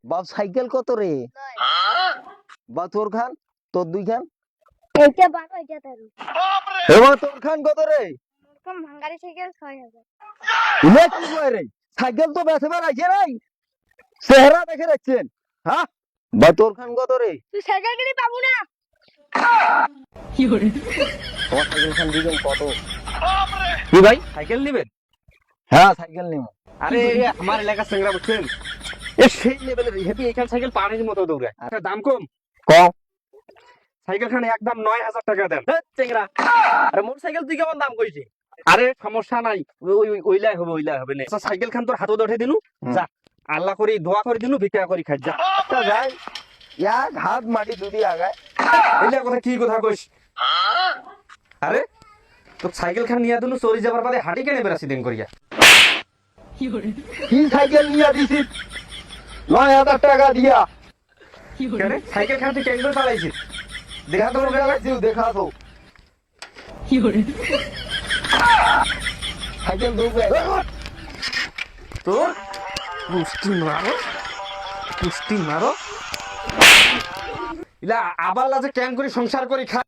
বাপ সাইকেল কত রে? বা তোর খান, তোর দুই খান, এইটা 12 এটা 13 এবার তোর খান কত রে? এরকম ভাঙারি সাইকেল 6000 ইলে কি কয় রে? সাইকেল তো বেচে বেড়াইছে নাই, চেহারা দেখে রাখছেন। হ্যাঁ, বা তোর খান কত রে? তুই সাইকেল কিনে পাবো না। তোমার সাইকেল খান দিবেন কত? কি ভাই সাইকেল নেবেন? হ্যাঁ সাইকেল নিব। আরে আমার এলাকার চেংরা বুঝছেন, এ সেই লেভেলের হেভি এখান সাইকেল পানির মতো দৌড়ায়। আচ্ছা দাম কম কম? সাইকেল খান একদম 9000 টাকা দেন। চেংরা, আরে মোটর সাইকেল তুই কেমন দাম কইছিস? আরে সমস্যা নাই, ওইলাই হবে না। আচ্ছা সাইকেল খান তোর হাতও উঠে দিনু, যা আল্লাহ করি দোয়া করে দিনু, ভিক্ষা করি খাই যা। যাই এক হাত মাটি দুটি আগায়। এইলা কথা কি কথা কইস? আরে তো সাইকেল খান নিয়ে দিনু চুরি যাবার বাদে হাঁটি কেনে বেরাসি দিন করিয়া। কি সাইকেল নিয়ে দিছিস 9000 টাকা দিয়া? কেন সাইকেল খান তুই কেন চালাইছিস? দেখা তো দেখা তো সাইকেল দৌড়ে তোর পুষ্টি মারো ইলা আবার লাজে ক্যান করে সংসার করি খা।